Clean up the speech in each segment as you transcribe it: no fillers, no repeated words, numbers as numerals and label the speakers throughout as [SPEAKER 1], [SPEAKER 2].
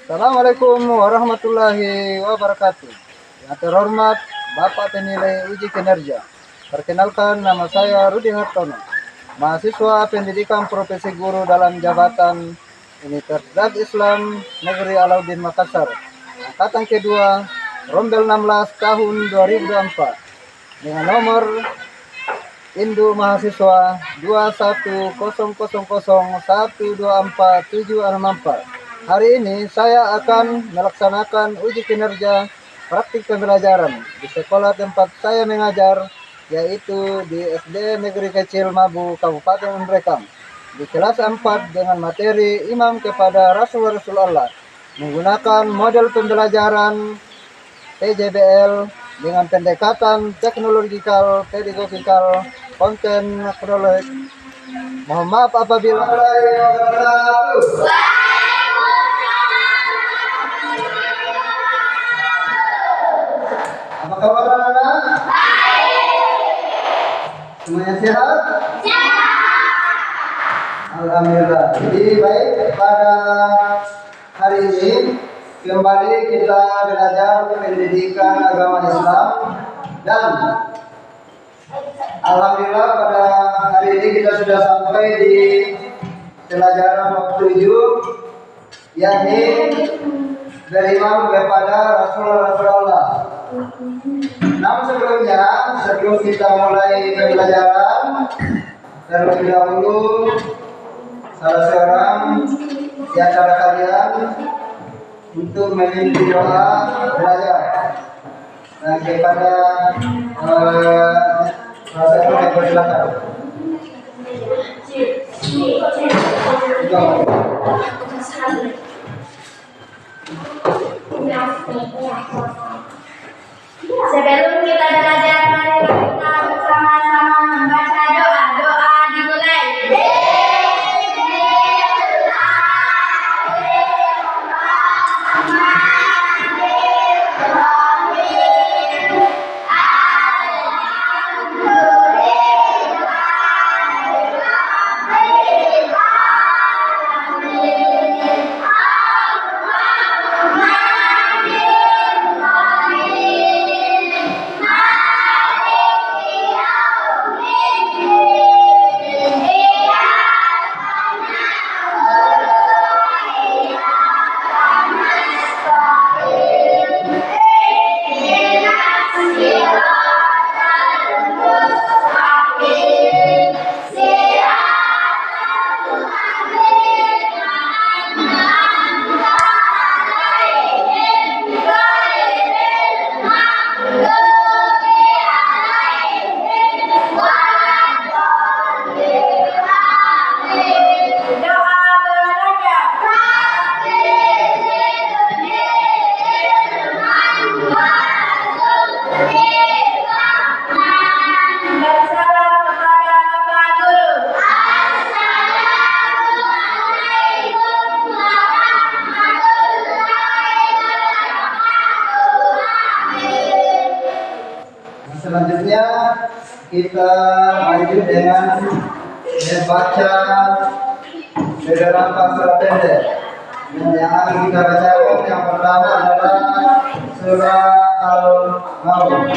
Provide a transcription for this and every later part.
[SPEAKER 1] Assalamualaikum warahmatullahi wabarakatuh. Yang terhormat Bapak Penilai Uji Kinerja. Perkenalkan, nama saya Rudi Hartono, mahasiswa pendidikan profesi guru dalam jabatan Universitas Islam Negeri Alauddin Makassar, angkatan kedua, rombel 16 tahun 2024, dengan nomor Indu mahasiswa 21000124764. Hari ini saya akan melaksanakan uji kinerja praktik pembelajaran di sekolah tempat saya mengajar, yaitu di SD Negeri Kecil Mabu, Kabupaten Nrekang, di kelas 4 dengan materi Imam kepada Rasul-Rasul Allah, menggunakan model pembelajaran PJBL dengan pendekatan teknologikal, pedagogikal, konten kronologis. Mohon maaf apabila apa kabar anak-anak? Semuanya sehat? Alhamdulillah. Jadi baik, pada hari ini kembali kita belajar pendidikan agama Islam, dan alhamdulillah pada hari ini kita sudah sampai di pelajaran bab 7, yakni Imam kepada Rasulullah. Namun sebelum kita mulai pembelajaran, terlebih dahulu salah seorang di antara kalian untuk memimpin doa belajar, dan kepada salah satu yang bersilakan.
[SPEAKER 2] Sebelum kita belajar, mari kita bersama-sama membaca doa. Doa dimulai.
[SPEAKER 1] Selanjutnya kita lanjut dengan membaca beberapa surat pendek. Yang akan kita bacakan yang pertama adalah surah Al-Maun.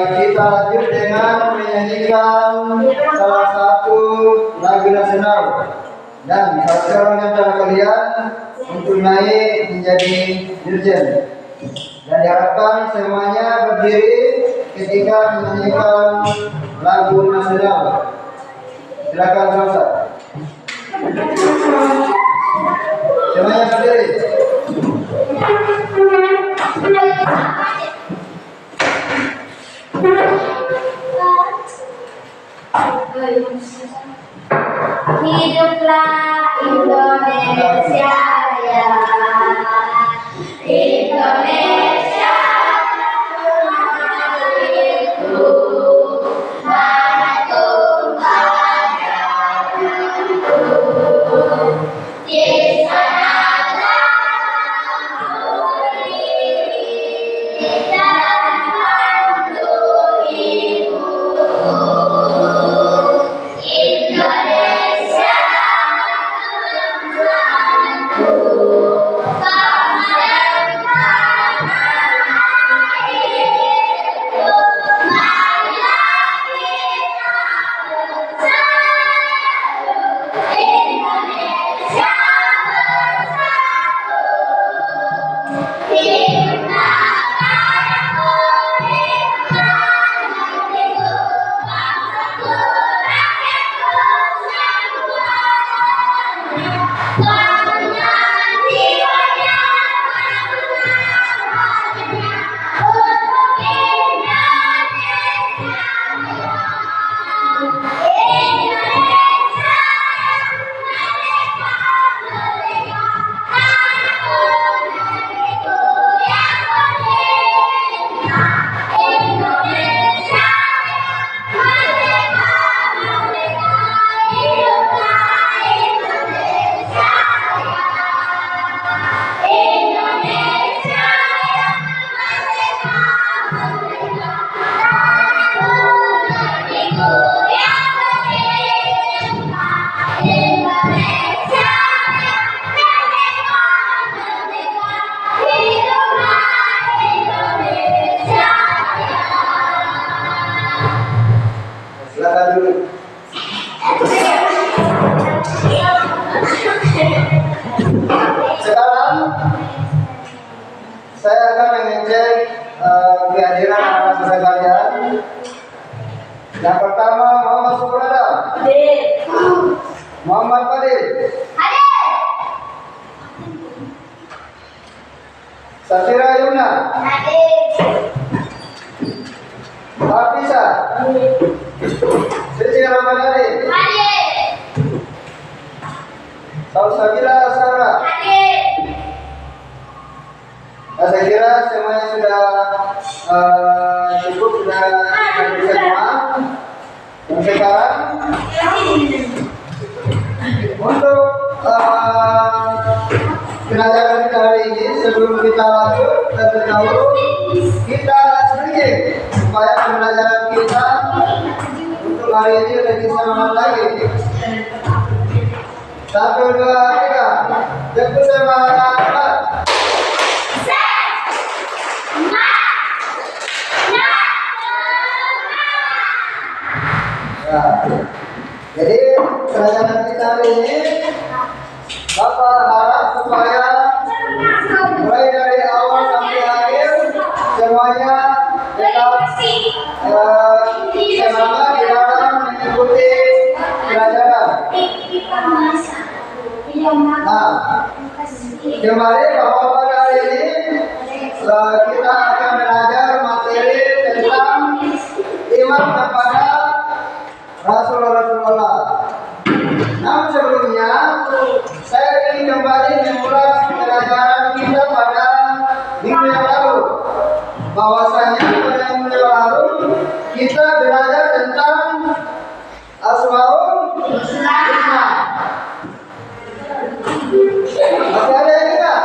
[SPEAKER 1] Kita lanjut dengan menyanyikan salah satu satu lagu nasional dan sekarang antara kalian untuk naik menjadi dirjen. Dan diharapkan semuanya berdiri ketika menyanyikan lagu nasional. Silakan Rosa. Semuanya berdiri.
[SPEAKER 2] Hiduplah Indonesia Raya. Indonesia itu tanah tumpah darahku. Di sanalah dan mantu ibuku. Indonesia bangsaku, bangsa dan tanah airku. Marilah kita bersatu, Indonesia bersatu. Hiduplah padaku, hiduplah negeriku, bangsaku, rakyatku semuanya. Bangga jiwanya, bangga untuk Indonesia. Indonesia merdeka, merdeka, tanahku, negeriku yang merdeka. Indonesia merdeka, merdeka, hiduplah Indonesia Raya. Indonesia merdeka, merdeka, tanahku, negeriku yang merdeka. Indonesia merdeka, merdeka, hiduplah Indonesia Raya.
[SPEAKER 1] Silakan dulu. Sekarang saya akan mengecek kehadiran anak saudara kalian. Yang pertama Muhammad Subrada, Muhammad Fadil,
[SPEAKER 2] Hadir.
[SPEAKER 1] Safira Yuna,
[SPEAKER 2] Hadir.
[SPEAKER 1] Hafisa, Siti Ramadhani,
[SPEAKER 2] Hadir.
[SPEAKER 1] Salsabila Sarah.
[SPEAKER 2] Hadir.
[SPEAKER 1] Saya kira semuanya sudah cukup, sudah hadir semua. Dan sekarang untuk pelajaran kita hari ini, sebelum kita lanjut terlebih dahulu kita sedikit supaya pembelajaran kita untuk hari ini lebih semangat lagi. 1, 2, 3, tentu semangat. Ya. Jadi pelajaran kita hari ini Bapak harap supaya mulai dari awal sampai akhir semuanya tetap semangat di dalam mengikuti pelajaran. Nah, kemarin bahwa pada hari ini kita akan belajar materi tentang iman kepada Rasulullah. Namun sebelumnya saya ingin kembali mengulas pelajaran kita pada minggu yang lalu. Bahwasanya pada minggu yang lalu kita belajar tentang Asmaul Husna. Masih ada yang tidak?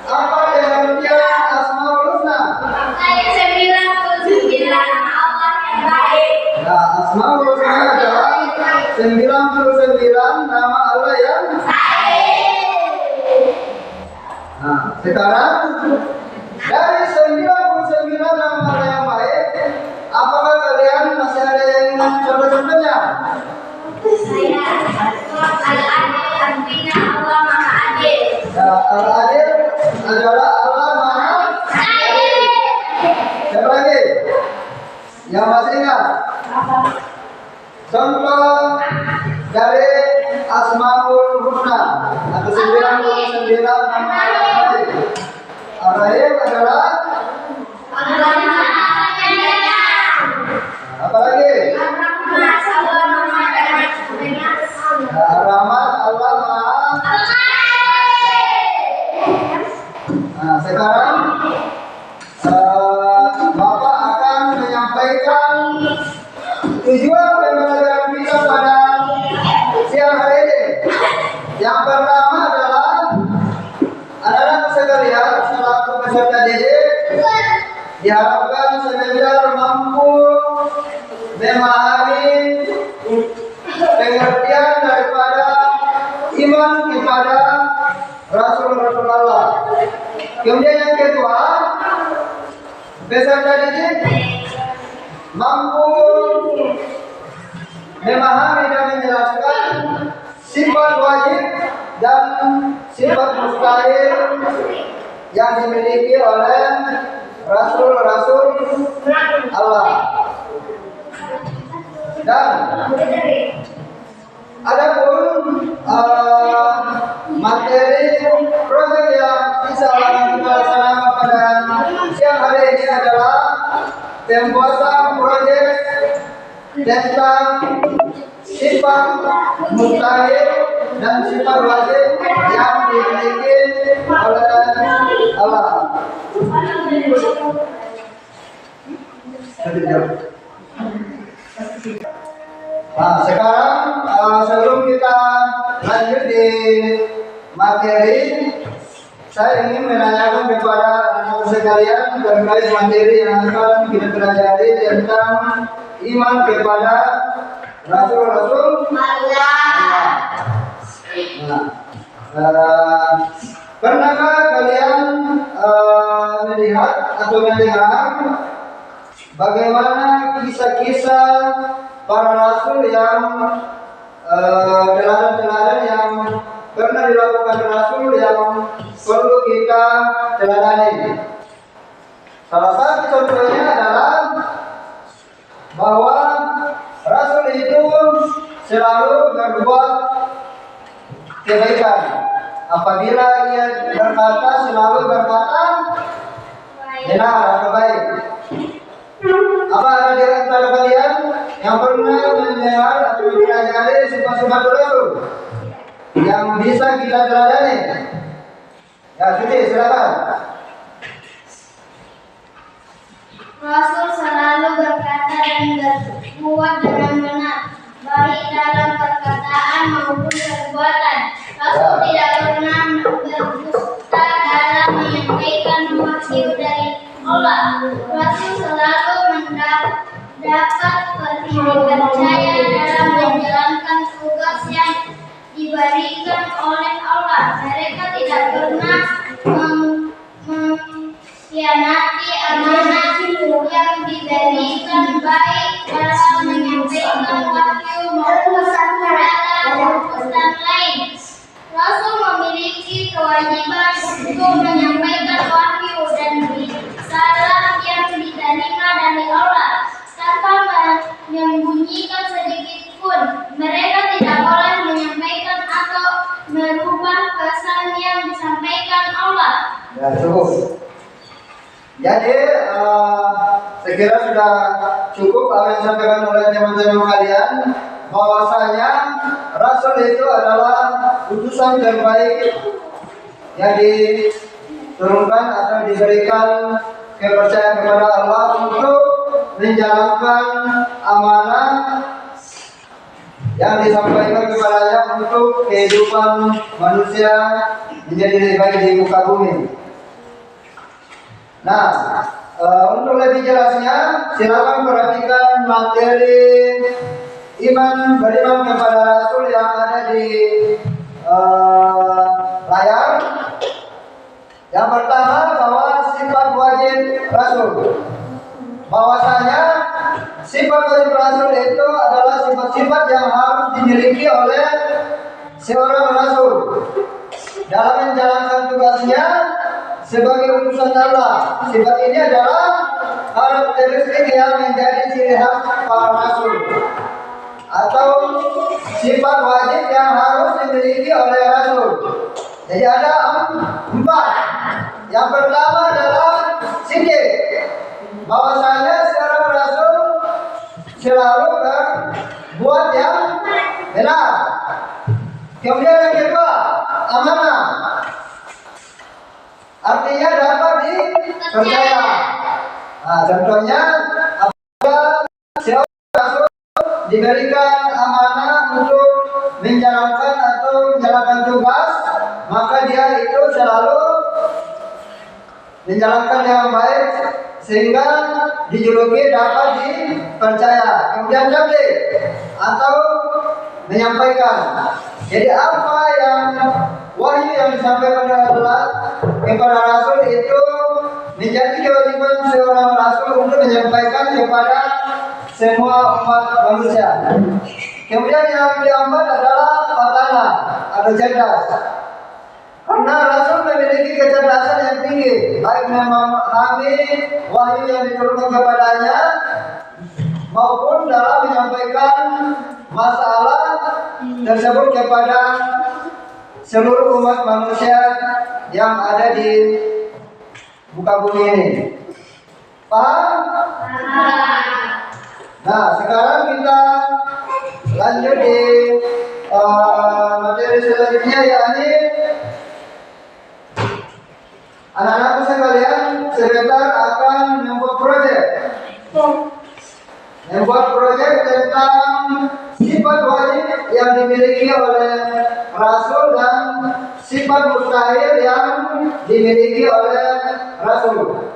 [SPEAKER 1] Apa yang artinya Asmaul Husna?
[SPEAKER 2] Ayat 99 nama Allah yang baik.
[SPEAKER 1] Nah, Asmaul Husna adalah 99 nama Allah yang
[SPEAKER 2] baik.
[SPEAKER 1] Nah, sekarang dari 99 nama Allah yang baik, apakah kalian masih ada yang ingin contoh-contohnya?
[SPEAKER 2] Al-Adil artinya Allah Maha Adil.
[SPEAKER 1] Ya, Al-Adil adalah Allah Maha Adil. Siapa lagi? Yang masih ingat? Contoh dari Asmaul Husna atau 99 nama Allah. Ar-Rahim adalah
[SPEAKER 2] Allah Maha Penyayang.
[SPEAKER 1] apa lagi?
[SPEAKER 2] Allah Maha
[SPEAKER 1] Ar-Rahman Allah Maha. Nah, sekarang Bapak akan menyampaikan tujuan pembelajaran kita pada siang hari ini. Yang pertama adalah anak-anak sekalian selaku peserta didik diharapkan sekedar mampu memahami pengertian daripada iman kepada Rasul-Rasul Allah. Kemudian yang kedua, peserta didik mampu memahami dan menjelaskan sifat wajib dan sifat mustahil yang dimiliki oleh Rasul-Rasul Allah. Dan adapun materi proyek yang bisa kita laksanakan pada siang hari ini adalah pembuatan proyek tentang sifat mustahil dan sifat wajib yang dimiliki oleh Allah. Nah, sekarang sebelum kita lanjut di materi, saya ingin menanyakan kepada anak-anak sekalian terkait materi yang akan kita pelajari tentang iman kepada Rasul-Rasul Allah. Nah, pernahkah kalian melihat atau mendengar bagaimana kisah-kisah para rasul yang teladan-teladan yang pernah dilakukan rasul yang perlu kita teladani? Salah satu contohnya adalah bahwa rasul itu selalu berbuat kebaikan. Apabila ia berkata, selalu berkata benar atau baik. Apa ada di antara kalian yang pernah mendengar atau mempelajari sifat-sifat Rasul yang bisa kita teladani? Ya, Siti, silakan.
[SPEAKER 2] Rasul selalu berkata dan berbuat dengan benar, baik dalam perkataan maupun perbuatan. Rasul tidak pernah berdusta dalam menyampaikan wahyu dari Allah. Rasul selalu mendapat dipercaya dalam menjalankan tugas yang diberikan oleh Allah. Mereka tidak pernah mengkhianati amanah yang diberikan, baik dalam menyampaikan wahyu maupun dalam urusan lain. Rasul memiliki kewajiban untuk menyampaikan wahyu dan risalah yang diterima dari Allah tanpa menyembunyikan sedikit pun. Mereka tidak boleh menyampaikan atau merubah pesan yang disampaikan Allah.
[SPEAKER 1] Ya, cukup. Jadi sekira sudah cukup apa yang disampaikan oleh teman-teman kalian, bahwasanya Rasul itu adalah utusan terbaik yang diturunkan atau diberikan kepercayaan kepada Allah untuk menjalankan amanah yang disampaikan kepadanya untuk kehidupan manusia menjadi lebih baik di muka bumi. Nah, untuk lebih jelasnya, silakan perhatikan materi beriman kepada Rasul yang ada di layar. Yang pertama, bahwa sifat wajib Rasul. Bahwasanya sifat wajib Rasul itu adalah sifat-sifat yang harus seorang rasul dalam menjalankan tugasnya sebagai utusan Allah. Sifat ini adalah karakteristik yang menjadi ciri khas para rasul atau sifat wajib yang harus dimiliki oleh rasul. Jadi ada 4. Yang pertama adalah sidik, bahwasanya seorang rasul selalu berbuat yang benar. Kemudian yang kedua, amanah, artinya dapat dipercaya. Nah, contohnya apabila seorang rasul diberikan amanah untuk menjalankan tugas, maka dia itu selalu menjalankan yang baik sehingga dijuluki dapat dipercaya. Kemudian tabligh atau menyampaikan. Jadi apa yang wahyu yang disampaikan kepada rasul itu menjadi kewajiban seorang rasul untuk menyampaikan kepada semua umat manusia. Kemudian yang keempat adalah fatana atau cerdas. Karena rasul memiliki kecerdasan yang tinggi, baik memahami wahyu yang diturunkan kepadanya maupun dalam menyampaikan masalah tersebut kepada seluruh umat manusia yang ada di muka bumi ini. Paham? Nah, sekarang kita lanjut di materi selanjutnya, yakni anak-anakku sekalian sebentar akan membuat proyek. Membuat proyek tentang sifat wajib yang dimiliki oleh rasul dan sifat mustahil yang dimiliki oleh rasul.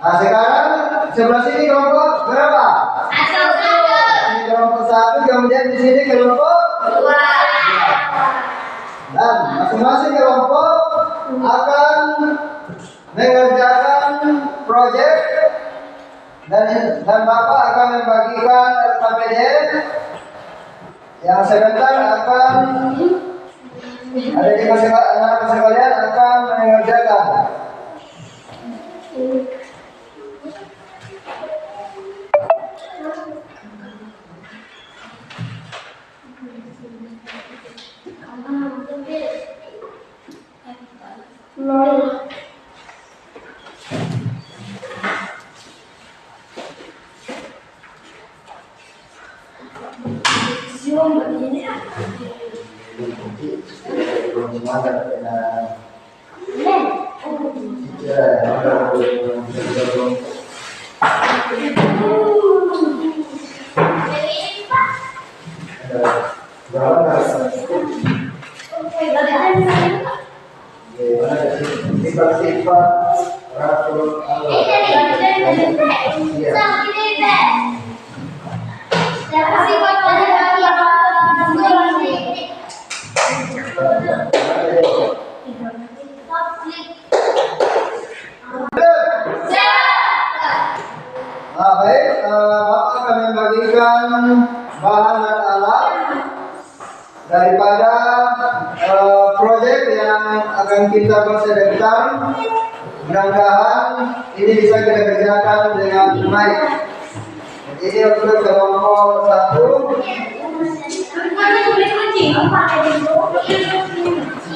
[SPEAKER 1] Nah, sekarang sebelah sini kelompok berapa? Ini kelompok 1, kemudian di sini kelompok 2. Dan masing-masing kelompok akan mengerjakan proyek dan Bapak akan membagikan LKPD yang sebentar akan ada di anak sekalian akan mengerjakan. Sifat Rasul Allah. Nah, baik, Bapak akan membagikan bahan dan alat daripada proyek yang akan kita persiapkan. Mudah-mudahan ini bisa kita kerjakan dengan baik. Ini untuk kelompok 1.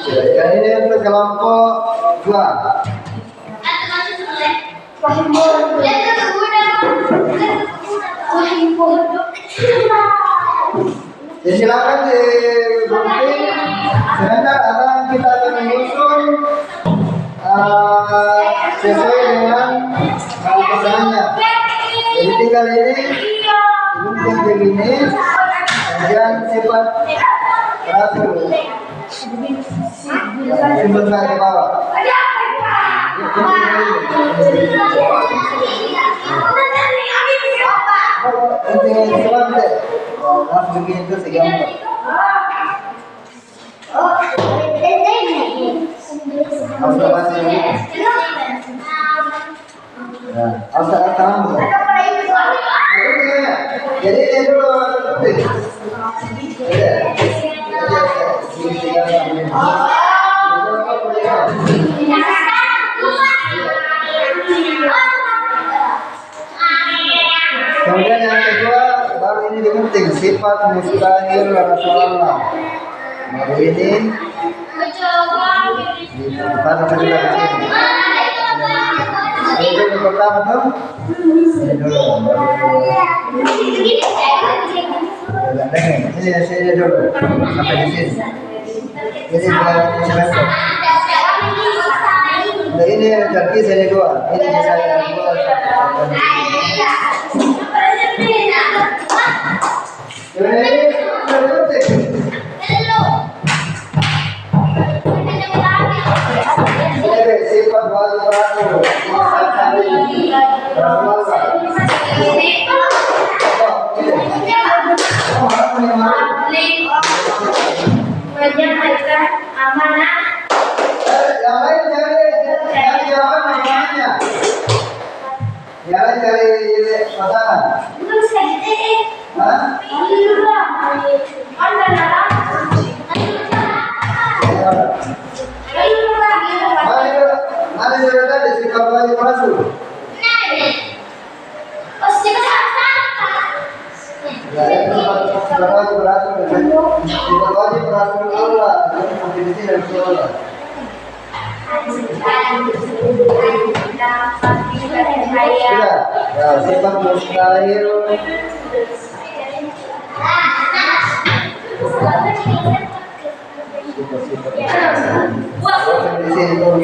[SPEAKER 1] Dan ini untuk kelompok 2. Ya, silakan digunting. Sebentar kita akan menyusun sesuai dengan pesanannya. Jadi tinggal ini digunting begini, kemudian sifat rasul simbolkan ke bawah. Langsung begini terus segampang. Jadi ini dulu. penting sifat mustahil Rasulullah. Baru ini pada cerita di sini. Ini yang pertama tuh. Ini sini dulu sampai di sini. Ini semester. Nah, ini kaki saya dua. Ini saya dua. Sifat wajib Rasul.
[SPEAKER 2] Menyampaikan amanah.
[SPEAKER 1] Yang lain cari jawaban namanya. Yang lain cari pasangan. Hah? Mana yang tadi sifat wajib Rasul? Ya, sifat wajib Rasul. Sifat wajib Rasulullah. Definisi Rasulullah. Sudah. Ya, sifat mustahil. Di sini dulu.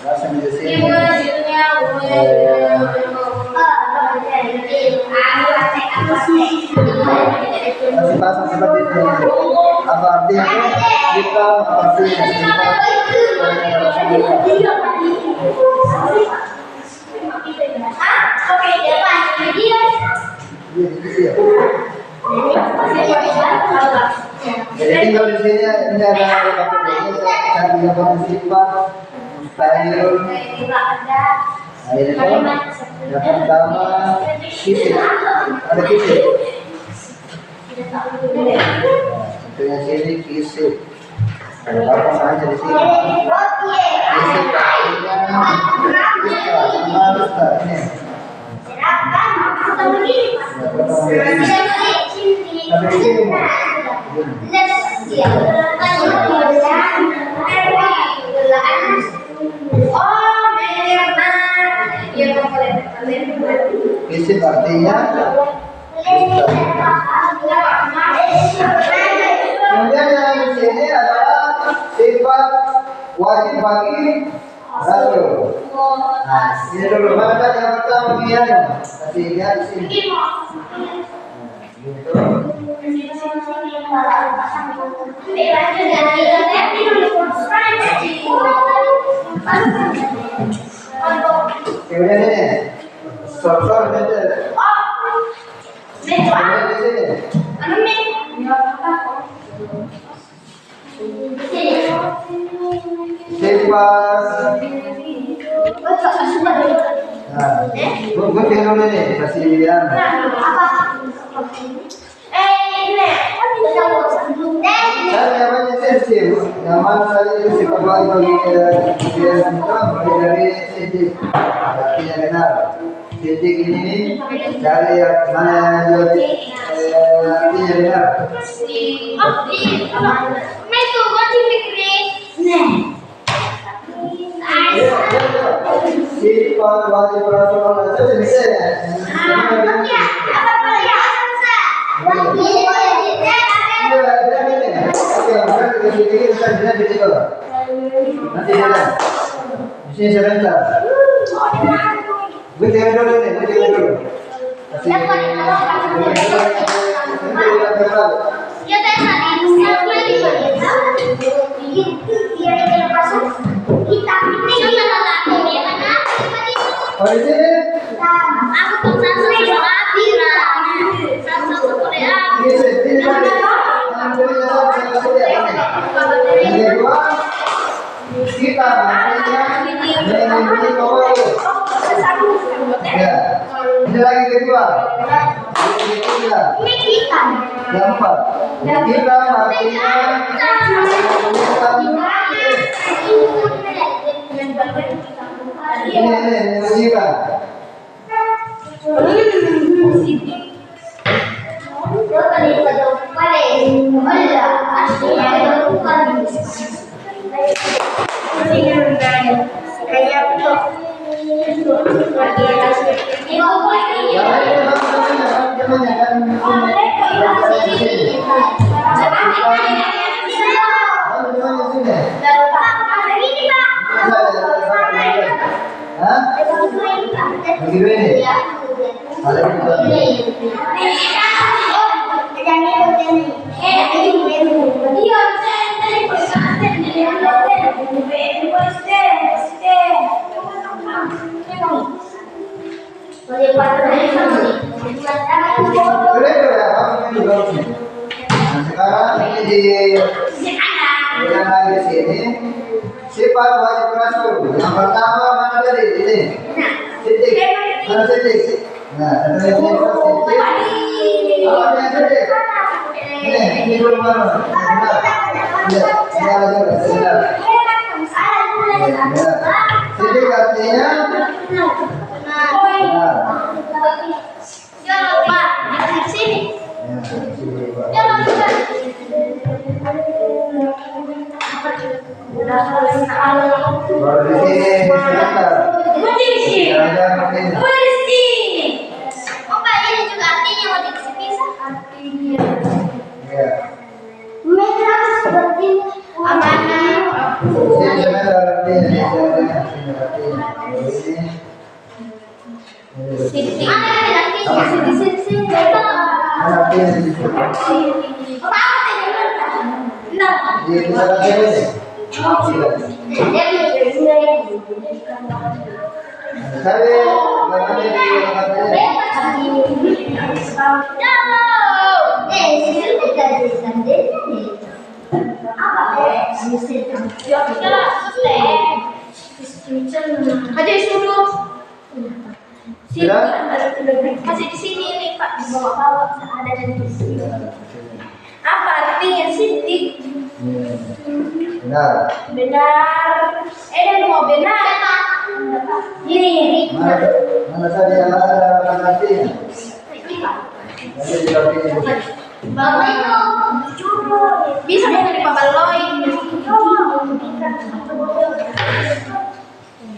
[SPEAKER 1] Langsung di sini. Masih pasang seperti ini. Apa artinya? Kita apa artinya? Jadi tinggal di sini ini ada saya bilang sifat mustahil. Nah, ini tuh yang pertama kisih. Ada kisih. Contohnya sini kisih. Ada apa saja di sini? Kisih artinya ini. Kisih artinya kemudian yang di sini adalah sifat wajib bagi Rasul. Nah, ini dulu mana tadi yang pertama dia kasih lihat di sini. Gitu. Kemudian ini sor-sor itu. Kemudian di sini. Sifat. Nah, gue tinggal ini kasih lihat. Saya namanya sensitif, nama saya itu sifat wajib bagi dia mulai dari sensitif, artinya benar. Sensitif ini dari mana artinya benar. Sifat wajib Rasulullah itu bisa ya. Nanti sebentar. Gue tinggal dulu nih, gue tinggal dulu. Kita ya, ini lagi kedua. Yang empat. Kita artinya ini kita. Sekarang ini dengan lagi sini sifat wajib rasul. Yang pertama mana tadi ini? Titik. Mana titik? Nah, ada yang titik. Apa yang titik? Ini dulu mana? Ya, sebentar. Titik artinya
[SPEAKER 2] masih di sini nih Pak, di bawah-bawah ada di sini. Apa artinya sidik?
[SPEAKER 1] benar.
[SPEAKER 2] Benar. Dan mau benar Pak. Ini.
[SPEAKER 1] Mana tadi yang ada artinya? Nanti di artinya.
[SPEAKER 2] Bisa dari Papaloy.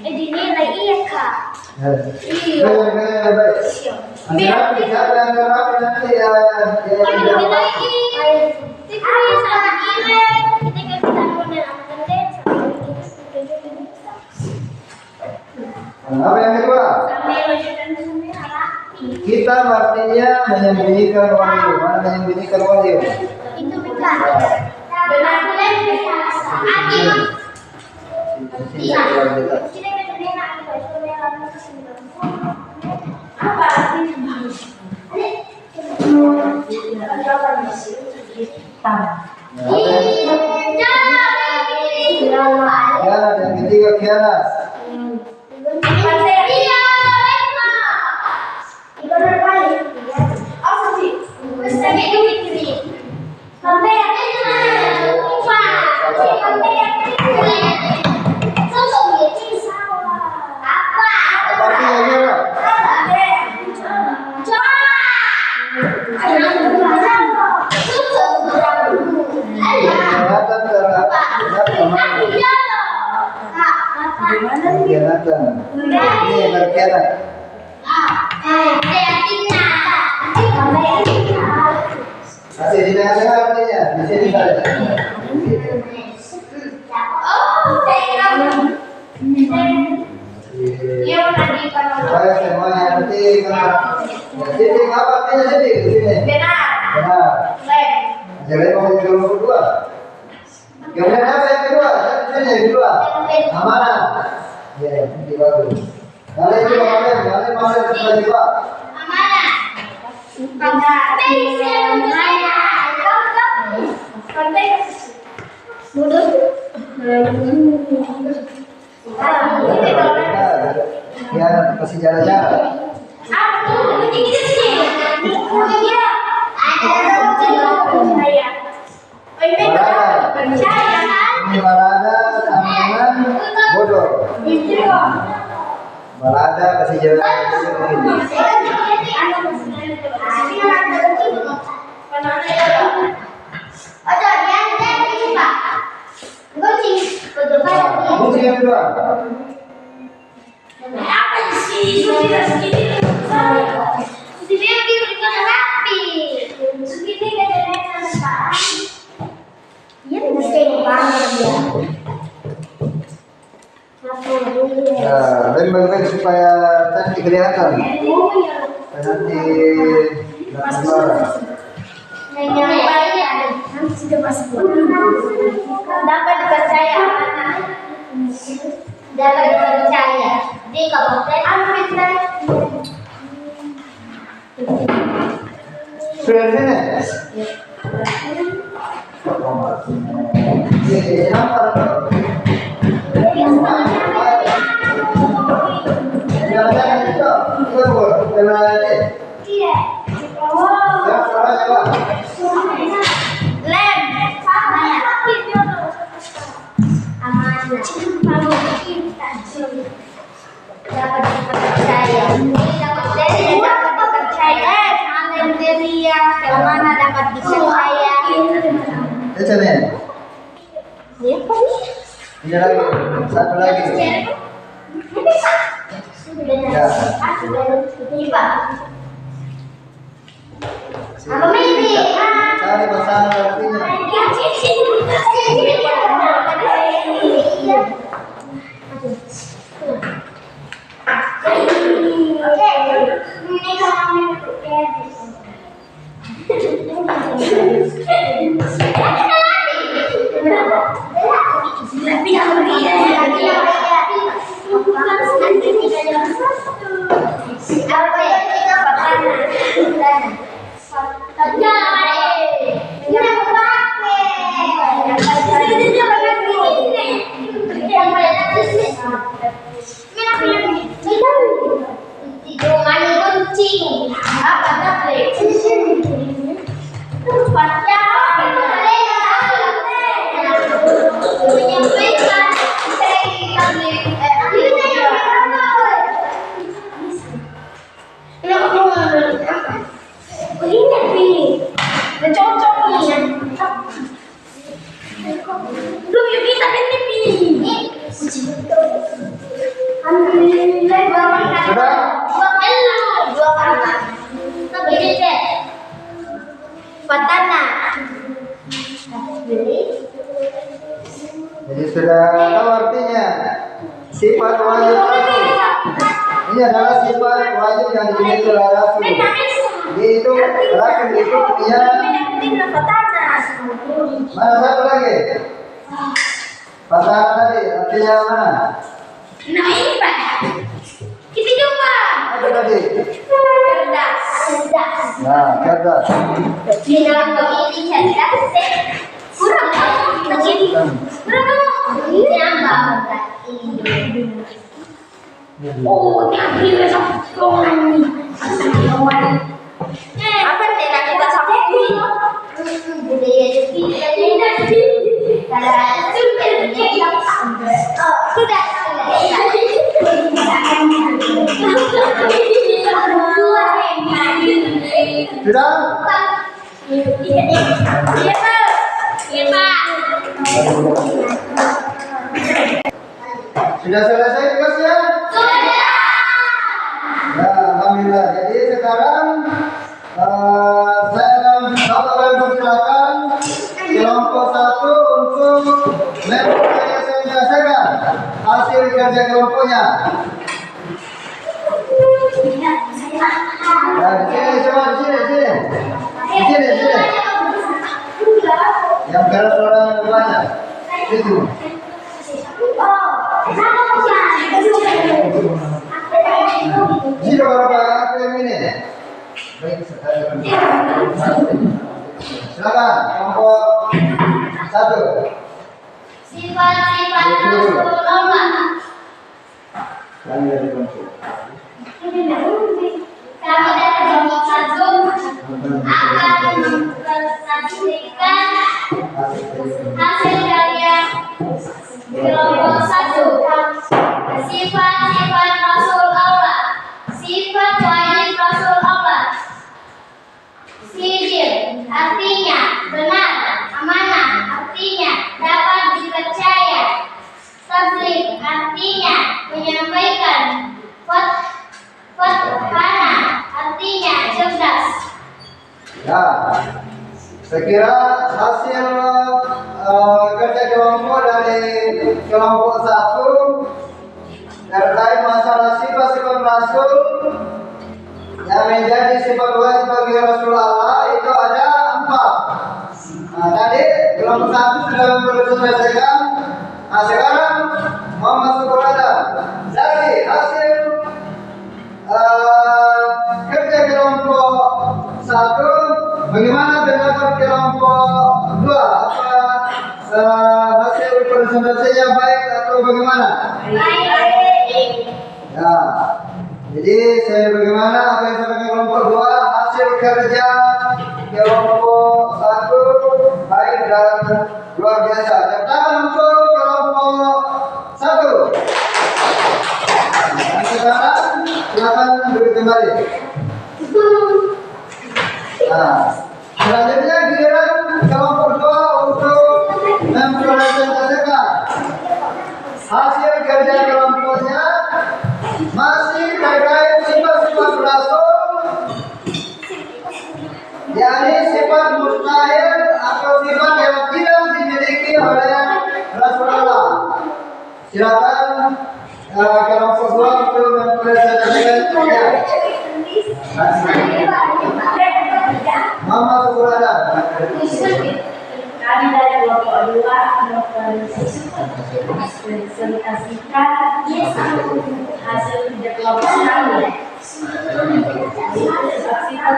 [SPEAKER 2] Dinilai iya Kak.
[SPEAKER 1] Iya. Baik. Siapa yang rapi nanti ya? Apa yang kedua? Kita artinya menyembunyikan wahyu. Mana menyembunyikan wahyu?
[SPEAKER 2] Itu benar. Benar. Apa artinya?
[SPEAKER 1] Khianat, yang ketiga khianat. Apa artinya khianat? Khianatan terhadap teman. Khianatan. Ini yang berkhianat. Masih di tengah-tengah artinya, di sini saja. Supaya semuanya nanti kena. Sidik apa artinya sidik di sini? Benar. Jadi mau yang kedua. Kemudian apa yang kedua? Ini yang kedua. Amanah. Ya, ini bagus. Kalian juga kalian sudah juga. Ya, kasih jalan-jalan. Ini balada sambungan bodoh. Balada kasih jalan-jalan. Kunci supaya cantik kelihatan. Supaya nanti dapat juara.
[SPEAKER 2] Dapat dipercaya dapat dipercaya di Kabupaten Amrita.
[SPEAKER 1] Sudah di sini?
[SPEAKER 2] Dapat dipercaya. Dapat dipercaya. Yang mana dapat dipercaya?
[SPEAKER 1] Ini lagi, satu lagi.
[SPEAKER 2] Apa ini?
[SPEAKER 1] Cari pasangan artinya. Jadi sudah tahu artinya sifat wajib rasul. Ini adalah sifat wajib yang dimiliki oleh rasul. Yaitu rasul itu punya. Mana satu lagi? Pasangan tadi artinya mana?
[SPEAKER 2] Nah ini Pak, kita coba.
[SPEAKER 1] Apa tadi?
[SPEAKER 2] Cerdas.
[SPEAKER 1] Nah, cerdas.
[SPEAKER 2] Di dalam begini cerdas. Kurang begini. Ini apa? Oh, tapi besok sekolah nih. Apa tidak kita sakti? Budaya Jepang sudah.
[SPEAKER 1] Sudah selesai tugasnya?
[SPEAKER 2] Sudah.
[SPEAKER 1] Ya, alhamdulillah. Jadi sekarang saya akan mempersilakan kelompok 1 untuk menyelesaikan hasil kerja kelompoknya. Nah, di sini coba di sini. Yang keras orang banyak. Itu. Jika berapa aku yang ini? Baik, silakan kelompok 1.
[SPEAKER 2] Sifat-sifat Rasulullah.
[SPEAKER 1] Kami dari kelompok.
[SPEAKER 2] Kami dari kelompok 1 akan mempresentasikan hasil karya kelompok 1. Sifat-sifat Rasul Allah. Sifat wajib Rasul Allah. Sidir artinya benar, amanah artinya dapat dipercaya. Tabligh artinya menyampaikan. Fathana artinya cerdas.
[SPEAKER 1] Ya, saya kira hasil kerja kelompok dari kelompok 1 terkait masalah sifat-sifat Rasul yang menjadi sifat wajib bagi Rasul Allah itu ada 4. Nah, tadi kelompok 1 sudah selesaikan. Nah, sekarang mau masuk kepada dari hasil kerja kelompok 1, bagaimana pendapat kelompok 2? Apa hasil presentasinya baik atau bagaimana? Ya, jadi saya bagaimana apa yang disampaikan kelompok 2, hasil kerja kelompok 1 baik dan luar biasa. Tepuk tangan untuk kelompok 1. Nah, sekarang silakan duduk kembali. Nah, selanjutnya giliran kelompok 2 untuk mempresentasikan hasil kerja kelompoknya masih terkait sifat-sifat Rasul, yakni sifat mustahil atau sifat yang tidak dimiliki oleh Rasulullah. Silakan kelompok 2 untuk mempresentasikannya. Mama Sukurada.
[SPEAKER 2] Kami dari kelompok 2 mempresentasikan hasil kerja kelompok 1. Sifat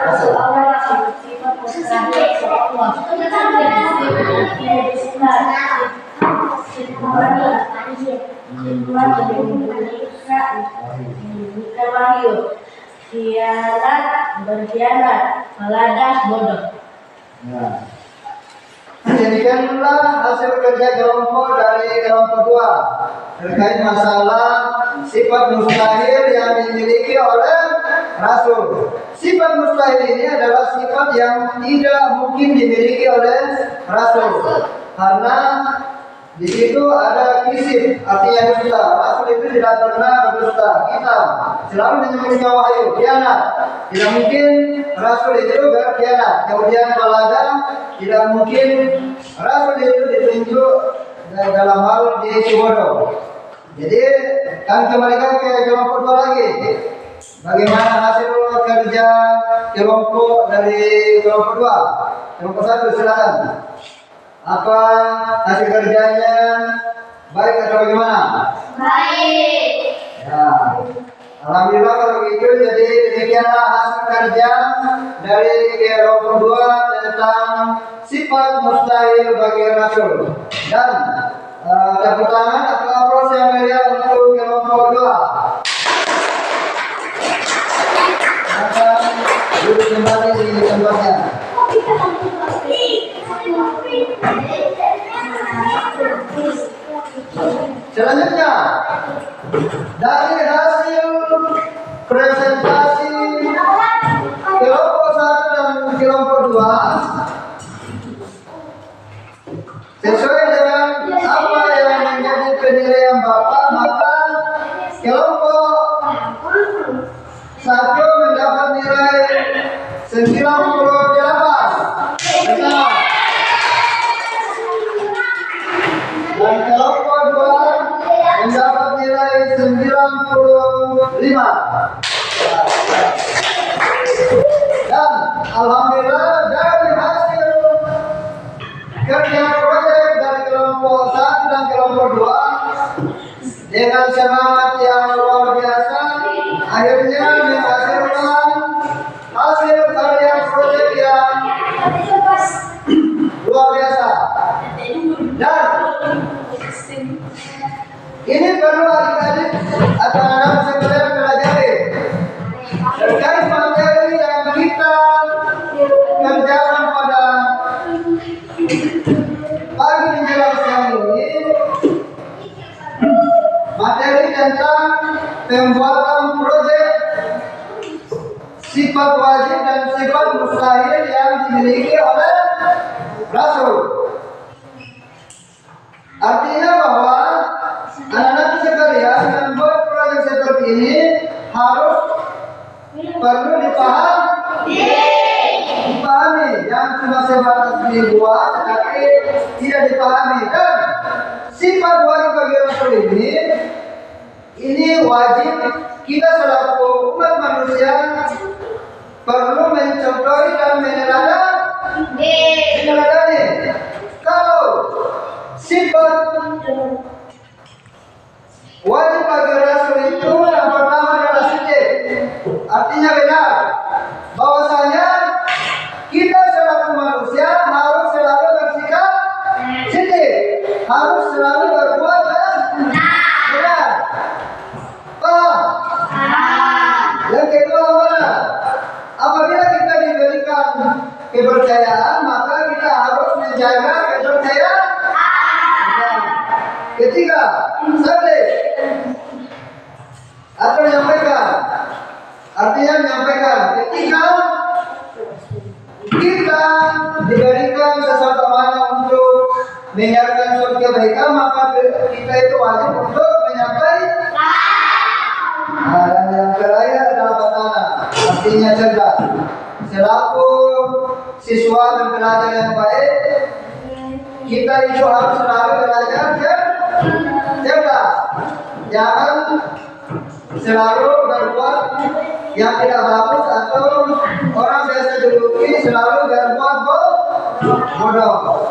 [SPEAKER 2] Rasulullah, sifat mustahil Rasulullah. Khianat, berkhianat, meladas, bodoh.
[SPEAKER 1] Nah, jadikanlah hasil kerja kelompok dari kelompok 2 terkait masalah sifat mustahil yang dimiliki oleh Rasul. Sifat mustahil ini adalah sifat yang tidak mungkin dimiliki oleh Rasul, karena di situ ada kisif, artinya dusta. Rasul itu tidak pernah berdusta. Kita selalu menyebutnya wahyu, khianat. Tidak mungkin Rasul itu berkhianat. Kemudian balaga, tidak mungkin Rasul itu ditunjuk dalam hal di bodoh. Jadi kami kembalikan ke kelompok 2 lagi. Bagaimana hasil kerja kelompok dari kelompok 2? Kelompok 1 silakan. Apa hasil kerjanya baik atau bagaimana?
[SPEAKER 2] Baik.
[SPEAKER 1] Ya, alhamdulillah kalau begitu. Jadi demikianlah hasil kerja dari kelompok 2 tentang sifat mustahil bagi Rasul. Dan tepuk tangan atau aplaus yang meriah untuk kelompok 2. Akan duduk kembali di tempatnya. Selanjutnya, dari hasil presentasi kelompok 1 dan kelompok 2, sesuai dengan apa yang menjadi penilaian Bapak, maka kelompok 1 mendapat nilai 98. Benar. Dan kelompok 2 mendapat nilai 95. Dan alhamdulillah dari hasil kerja proyek dari kelompok 1 dan kelompok 2 dengan semangat yang luar biasa, akhirnya menghasilkan hasil karya proyek yang luar biasa. Dan ini perlu adik-adik atau anak sekalian pelajari terkait materi yang kita kerjakan pada pagi menjelang siang ini. Materi tentang pembuatan proyek sifat wajib dan sifat mustahil yang dimiliki oleh Rasul. Artinya bahwa anak-anak sekalian membuat proyek seperti ini harus perlu dipahami, yang cuma sebatas dibuat tetapi tidak dipahami. Dan sifat wajib bagi Rasul ini wajib kita selaku umat manusia perlu mencontohi dan meneladani. Kalau sifat wajib bagi Rasul itu yang pertama adalah sidik. Artinya benar bahwasanya kita selaku manusia harus selalu bersikap sidik, harus selalu berbuat benar. Paham? Yang kedua mana? Apabila kita diberikan kepercayaan, maka kita harus menjaga kepercayaan. Ketiga, sabda atau menyampaikan. Artinya menyampaikan ketika kita diberikan sesuatu amanah untuk menyiarkan suatu kebaikan, maka kita itu wajib untuk menyampaikan. Dan yang terakhir adalah batana, artinya cerdas. Selaku siswa dan pelajar yang baik, kita itu harus selalu belajar cerdas. Jangan selalu berbuat yang tidak bagus atau orang biasa juluki selalu berbuat bodoh.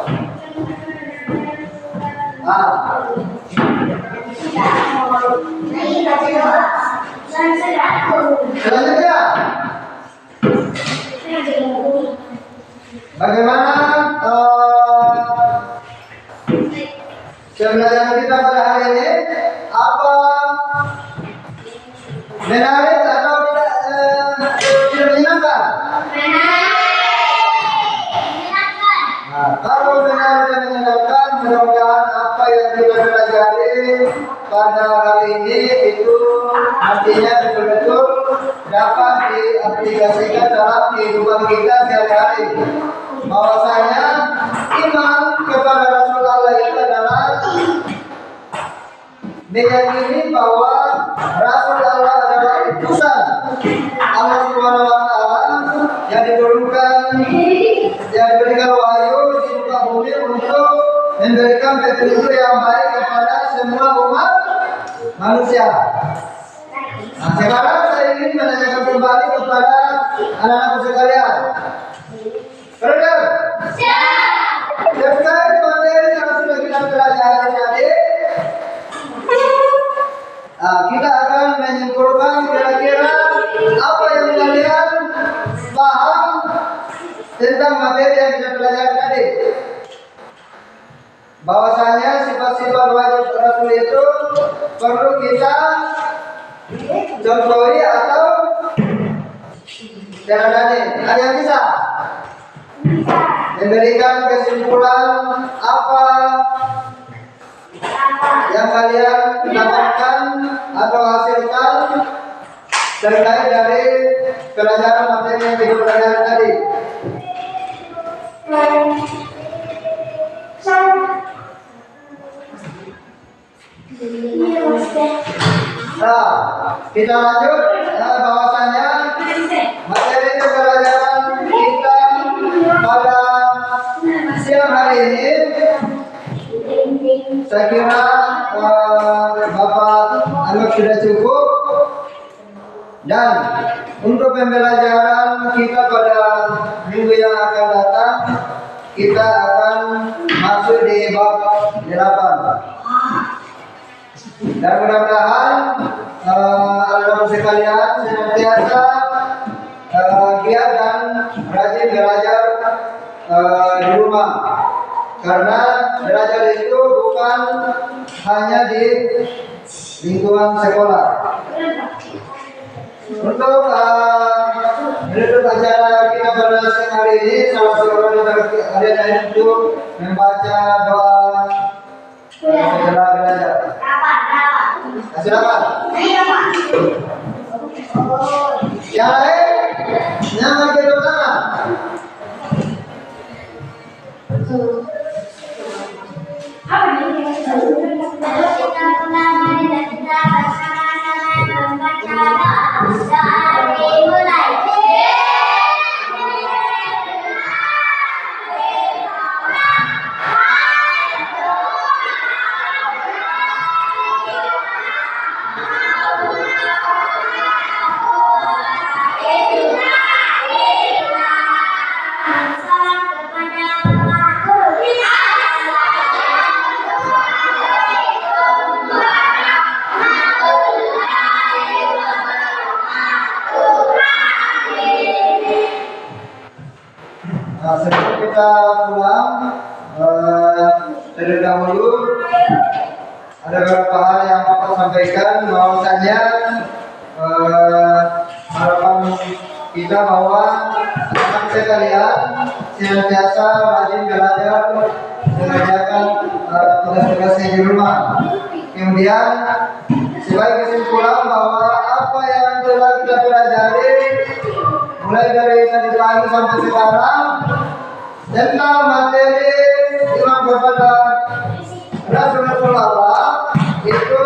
[SPEAKER 1] Selanjutnya, bagaimana pembelajaran kita pada hari ini? Apa menarik atau tidak menyenangkan? Kalau benar dan menyenangkan, mudah-mudahan apa yang kita pelajari pada hari ini itu artinya betul-betul dapat diaplikasikan dalam kehidupan kita sehari-hari. Bahwasanya iman kepada Rasulullah itu adalah meyakini bahwa Rasulullah adalah utusan Allah Subhanahu wa taala yang diberikan wahyu di muka bumi untuk memberikan petunjuk yang baik kepada semua umat manusia. Nah, sekarang saya ingin menanyakan kembali kepada anak-anakku sekalian. Berdengar? Terkait materi yang sudah kita pelajari tadi, kita akan menyimpulkan kira-kira apa yang kalian paham tentang materi yang kita pelajari tadi. Bahwasanya sifat-sifat wajib Rasul itu perlu kita contohi atau teladani. Ada yang bisa memberikan kesimpulan apa yang kalian dapatkan atau hasilkan terkait dari pelajaran materi yang kita pelajari tadi? Nah, kita lanjut. Bahwasanya materi pembelajaran kita pada siang hari ini, saya kira Bapak anggap sudah cukup. Dan untuk pembelajaran kita pada minggu yang akan datang, kita akan masuk di bab 8. Dan mudah-mudahan anak-anak sekalian senantiasa giat dan rajin belajar di rumah, karena belajar itu bukan hanya di lingkungan sekolah. Untuk menutup acara kita pada siang hari ini, salah seorang dari kalian itu membaca doa setelah belajar. Silakan. Yang lain, yang lagi pertama.
[SPEAKER 2] Kita mulai dan kita bersama-sama membaca doa dimulai.
[SPEAKER 1] kita pulang, terlebih dahulu ada beberapa hal yang Bapak sampaikan, bahwasanya harapan kita bahwa anak sekalian senantiasa rajin belajar, mengerjakan tugas-tugasnya di rumah. Kemudian sebagai kesimpulan bahwa apa yang telah kita pelajari mulai dari tadi pagi sampai sekarang tentang materi iman kepada Rasulullah itu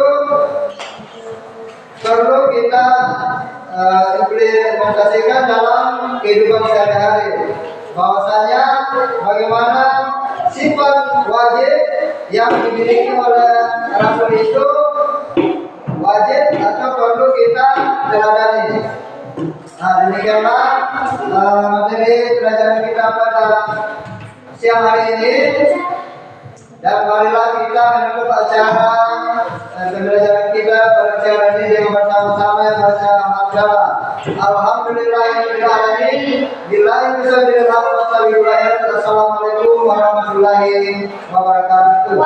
[SPEAKER 1] perlu kita implementasikan dalam kehidupan sehari-hari. Bahwasanya bagaimana sifat wajib yang dimiliki oleh Rasul itu wajib atau perlu kita teladani. Nah, demikianlah materi pelajaran kita pada siang hari ini. Dan marilah kita menutup acara pembelajaran kita pada siang hari ini dengan bersama-sama yang baca hamdalah. Alhamdulillahirabbil alamin. Billahi taufiq wal hidayah. Assalamualaikum warahmatullahi wabarakatuh.